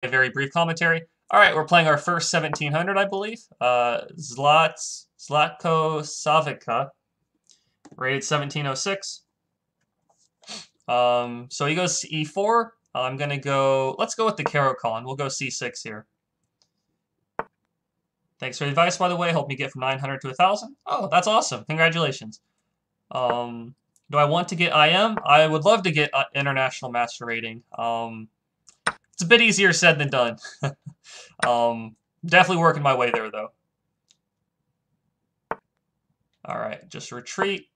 a very brief commentary. All right, we're playing our first 1700, I believe. Zlatko Savica, rated 1706. So he goes e4. I'm gonna go. Let's go with the Caro-Kann. We'll go c6 here. Thanks for the advice, by the way. Help me get from 900 to 1,000. Oh, that's awesome. Congratulations. Do I want to get IM? I would love to get international master rating. It's a bit easier said than done. Definitely working my way there, though. All right, just retreat.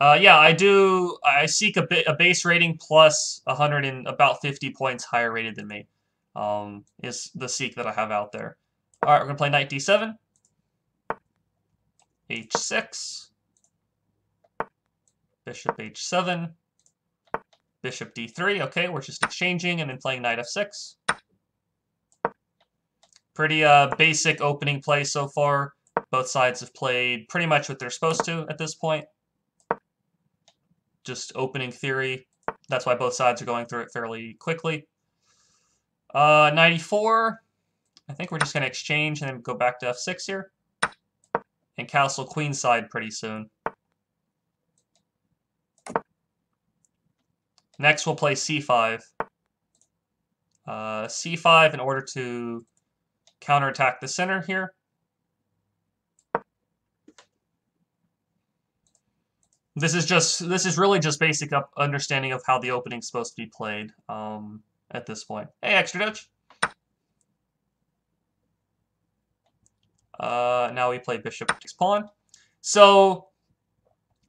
Yeah, I do. I seek a base rating plus 100 and about 50 points higher rated than me. Is the seek that I have out there. All right, we're gonna play knight d7, h6, bishop h7, bishop d3. Okay, we're just exchanging and then playing knight f6. Pretty basic opening play so far. Both sides have played pretty much what they're supposed to at this point. Just opening theory. That's why both sides are going through it fairly quickly. 94. I think we're just going to exchange and then go back to f6 here. And castle queenside pretty soon. Next we'll play c5. c5 in order to counterattack the center here. This is really just basic understanding of how the opening's supposed to be played at this point. Hey, extra Dutch. Now we play bishop takes pawn. So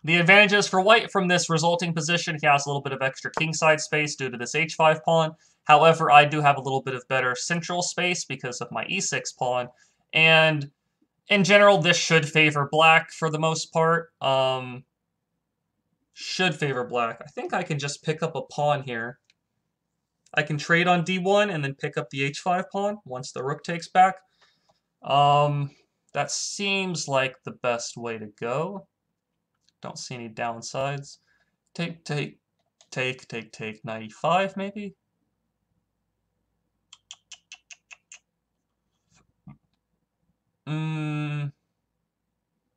the advantages for white from this resulting position, he has a little bit of extra kingside space due to this h5 pawn. However, I do have a little bit of better central space because of my e6 pawn. And in general, this should favor black for the most part. Should favor black. I think I can just pick up a pawn here. I can trade on d1 and then pick up the h5 pawn once the rook takes back. That seems like the best way to go. Don't see any downsides. Take, 95 maybe?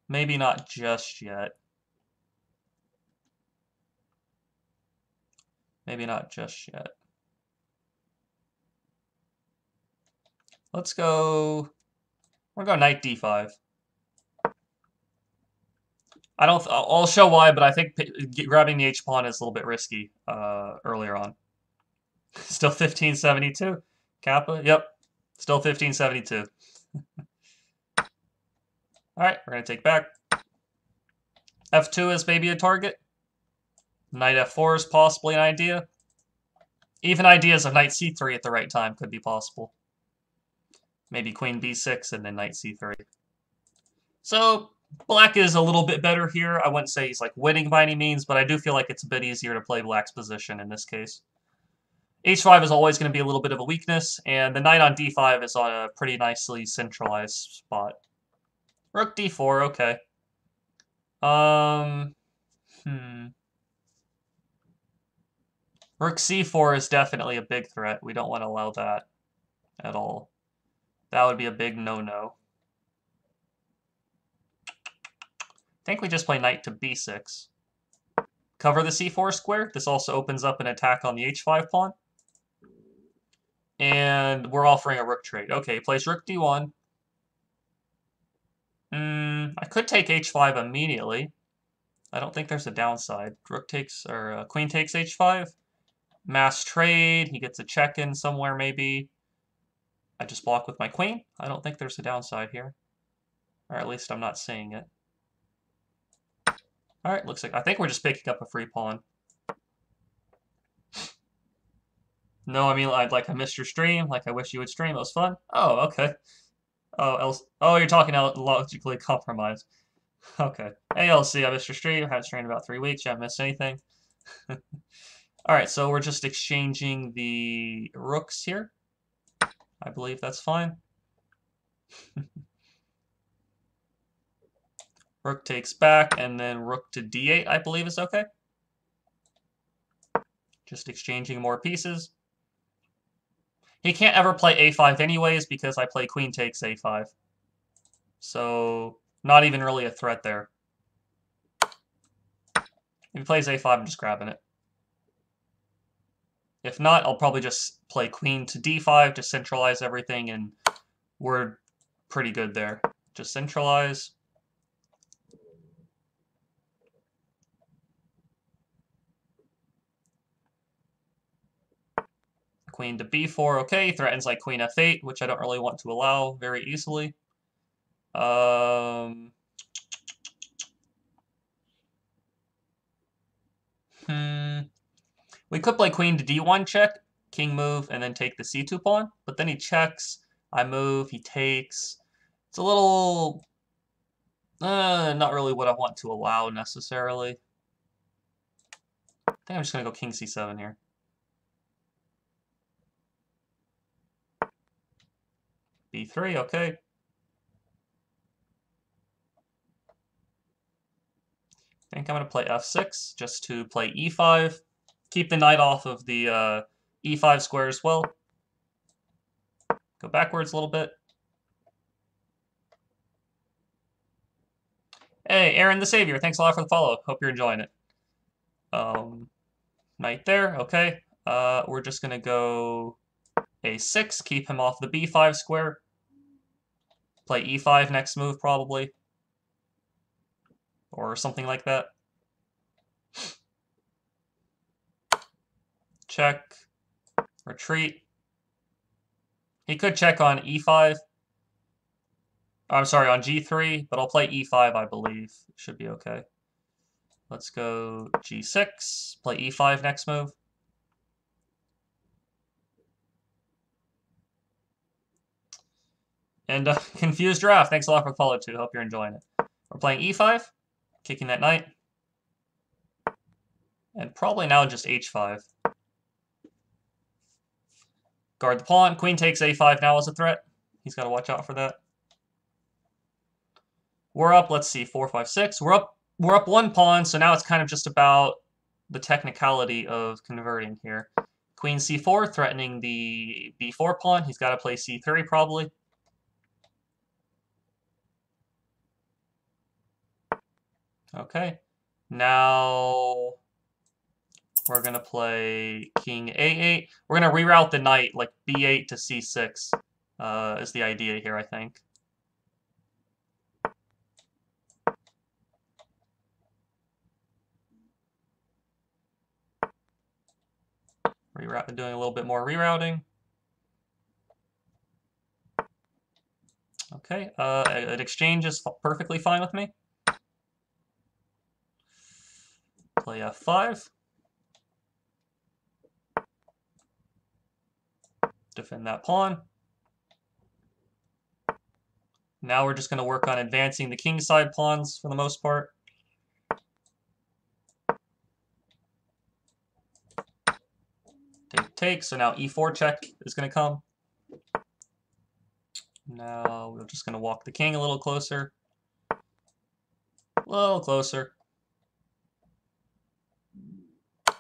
Maybe not just yet. Maybe not just yet. Let's go. We're going to go knight d5. I'll show why, but I think grabbing the h pawn is a little bit risky earlier on. Still 1572. Kappa. Yep. Still 1572. All right, we're going to take back. f2 is maybe a target. Knight f4 is possibly an idea. Even ideas of knight c3 at the right time could be possible. Maybe queen b6 and then knight c3. So black is a little bit better here. I wouldn't say he's like winning by any means, but I do feel like it's a bit easier to play black's position in this case. h5 is always going to be a little bit of a weakness, and the knight on d5 is on a pretty nicely centralized spot. Rook d4, okay. Rook c4 is definitely a big threat. We don't want to allow that at all. That would be a big no-no. I think we just play knight to b6. Cover the c4 square. This also opens up an attack on the h5 pawn. And we're offering a rook trade. Okay, plays rook d1. I could take h5 immediately. I don't think there's a downside. Rook takes, or queen takes h5. Mass trade. He gets a check in somewhere maybe. I just block with my queen. I don't think there's a downside here. Or at least I'm not seeing it. Alright, looks like I think we're just picking up a free pawn. No, I mean, like I missed your stream. Like I wish you would stream. It was fun. Oh, okay. Oh, you're talking logically compromised. Okay. Hey, LC, I missed your stream. I haven't streamed in about 3 weeks. You haven't missed anything. Alright, so we're just exchanging the rooks here. I believe that's fine. Rook takes back, and then rook to d8, I believe is okay. Just exchanging more pieces. He can't ever play a5 anyways because I play queen takes a5. So, not even really a threat there. If he plays a5, I'm just grabbing it. If not, I'll probably just play queen to d5 to centralize everything, and we're pretty good there. Just centralize. Queen to b4, okay, threatens like queen f8, which I don't really want to allow very easily. We could play queen to d1 check, king move, and then take the c2 pawn, but then he checks, I move, he takes. It's a little... not really what I want to allow necessarily. I think I'm just going to go king c7 here. b3, okay. I think I'm going to play f6 just to play e5. Keep the knight off of the e5 square as well. Go backwards a little bit. Hey, Aaron the Savior, thanks a lot for the follow. Hope you're enjoying it. Knight there, okay. We're just going to go a6, keep him off the b5 square. Play e5 next move, probably. Or something like that. Check. Retreat. He could check on e5. I'm sorry, on g3, but I'll play e5, I believe. Should be okay. Let's go g6, play e5 next move. And Confused Draft, thanks a lot for the follow too. Hope you're enjoying it. We're playing e5, kicking that knight. And probably now just h5. Guard the pawn. Queen takes a5 now as a threat. He's got to watch out for that. We're up, let's see, 4, 5, 6. We're up one pawn, so now it's kind of just about the technicality of converting here. Queen c4, threatening the b4 pawn. He's got to play c3 probably. Okay. Now we're going to play king a8. We're going to reroute the knight, like b8 to c6 is the idea here, I think. Doing a little bit more rerouting. Okay, an exchange is perfectly fine with me. Play f5. Defend that pawn. Now we're just going to work on advancing the kingside pawns for the most part. Take, so now e4 check is going to come. Now we're just going to walk the king a little closer. A little closer. A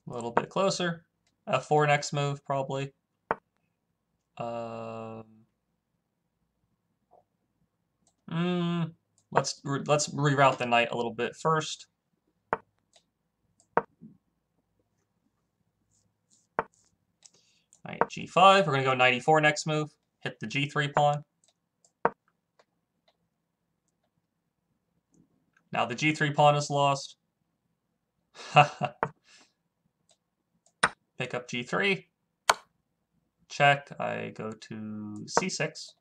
little bit closer. f4 next move, probably. Let's reroute the knight a little bit first. Knight g5. We're going to go knight e4 next move. Hit the g3 pawn. Now the g3 pawn is lost. Pick up g3. Check. I go to c6.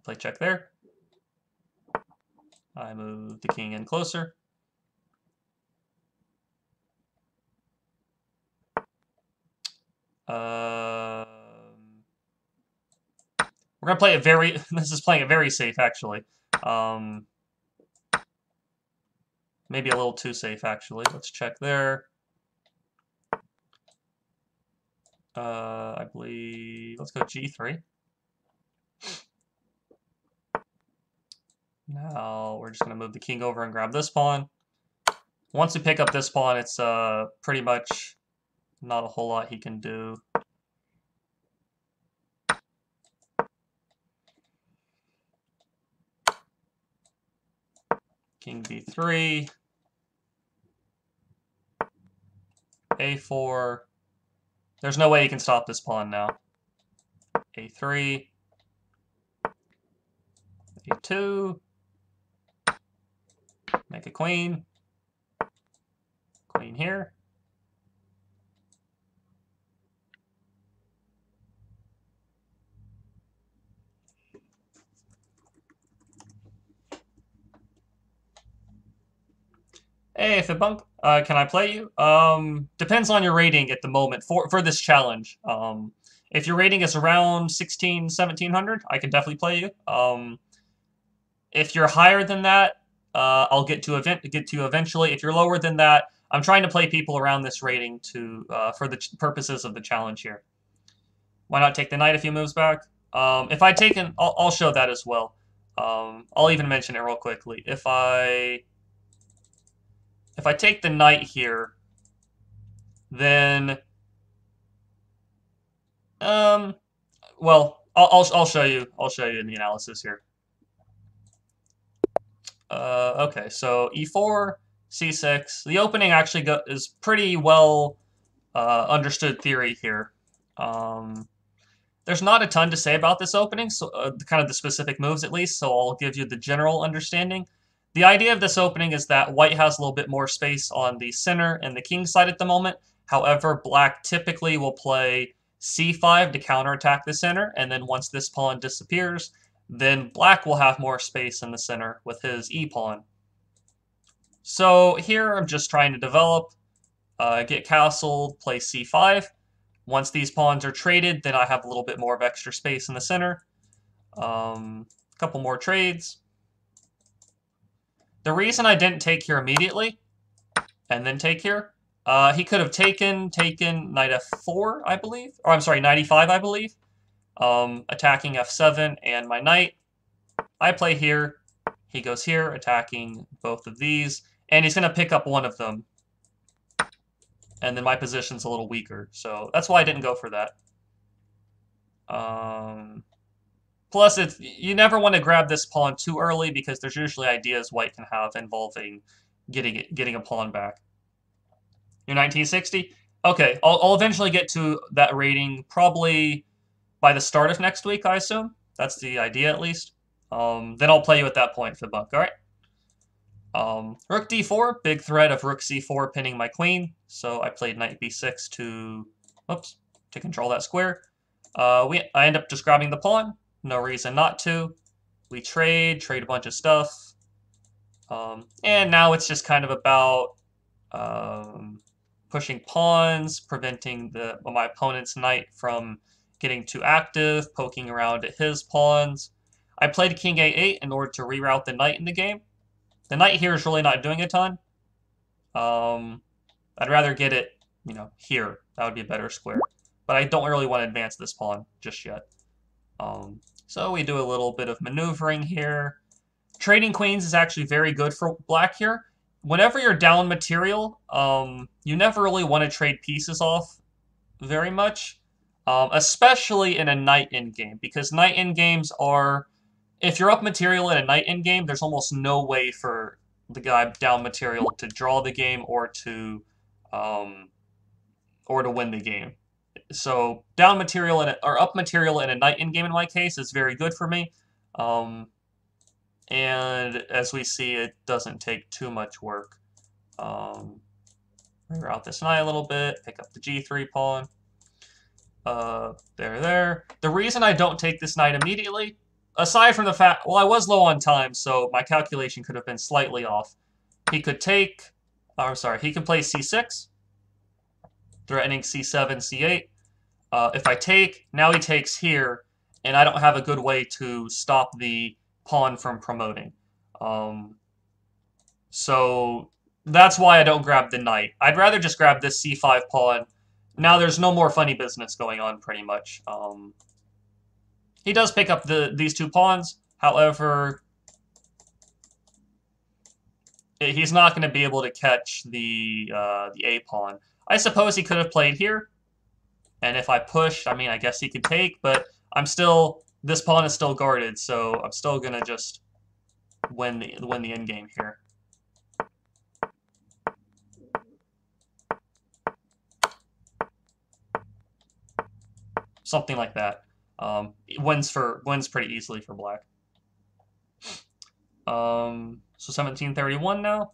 Play check there. I move the king in closer. We're gonna play it very. This is playing it very safe, actually. Maybe a little too safe, actually. Let's check there. I believe. Let's go g3. Now we're just gonna move the king over and grab this pawn. Once we pick up this pawn, it's pretty much Not a whole lot he can do. King b3. a4. There's no way he can stop this pawn now. a3. a2. Make a queen. Queen here. Hey, Fibunk, can I play you? Depends on your rating at the moment for this challenge. If your rating is around 1700, I can definitely play you. If you're higher than that, I'll get to you eventually. If you're lower than that, I'm trying to play people around this rating for the purposes of the challenge here. Why not take the knight a few moves back? If I take an, I'll show that as well. I'll even mention it real quickly. If I take the knight here, then well, I'll show you. I'll show you in the analysis here. Okay, so e4, c6. The opening actually is pretty well understood theory here. There's not a ton to say about this opening, so kind of the specific moves at least, so I'll give you the general understanding. The idea of this opening is that white has a little bit more space on the center and the king side at the moment. However, black typically will play c5 to counterattack the center, and then once this pawn disappears, then black will have more space in the center with his e-pawn. So here I'm just trying to develop, get castled, play c5. Once these pawns are traded, then I have a little bit more of extra space in the center. A couple more trades. The reason I didn't take here immediately, and then take here, he could have taken knight f4, I believe. Or I'm sorry, knight e5, I believe. Attacking f7 and my knight. I play here. He goes here, attacking both of these. And he's going to pick up one of them. And then my position's a little weaker. So that's why I didn't go for that. Plus, you never want to grab this pawn too early because there's usually ideas white can have involving getting a pawn back. You're 1960? Okay, I'll eventually get to that rating probably by the start of next week, I assume. That's the idea, at least. Then I'll play you at that point, Fibunk, all right? Rook d4, big threat of rook c4 pinning my queen. So I played knight b6 to control that square. I end up just grabbing the pawn. No reason not to. We trade a bunch of stuff. And now it's just kind of about pushing pawns, preventing my opponent's knight from getting too active, poking around at his pawns. I played king a8 in order to reroute the knight in the game. The knight here is really not doing a ton. I'd rather get it, here. That would be a better square. But I don't really want to advance this pawn just yet. So we do a little bit of maneuvering here. Trading queens is actually very good for black here. Whenever you're down material, you never really want to trade pieces off very much. Especially in a knight endgame. Because knight endgames are... If you're up material in a knight endgame, there's almost no way for the guy down material to draw the game or to win the game. So down material or up material in a knight endgame in my case is very good for me. And as we see, it doesn't take too much work. Reroute this knight a little bit, pick up the g3 pawn. There. The reason I don't take this knight immediately, aside from the fact, well, I was low on time, so my calculation could have been slightly off. He could he can play c6, threatening c7, c8. If I take, now he takes here, and I don't have a good way to stop the pawn from promoting. So that's why I don't grab the knight. I'd rather just grab this c5 pawn. Now there's no more funny business going on, pretty much. He does pick up these two pawns. However, he's not going to be able to catch the a pawn. I suppose he could have played here, and if I push, I mean, I guess he could take, but I'm still, this pawn is still guarded, so I'm still gonna just win the end game here. Something like that. Wins pretty easily for black. So 1731 now.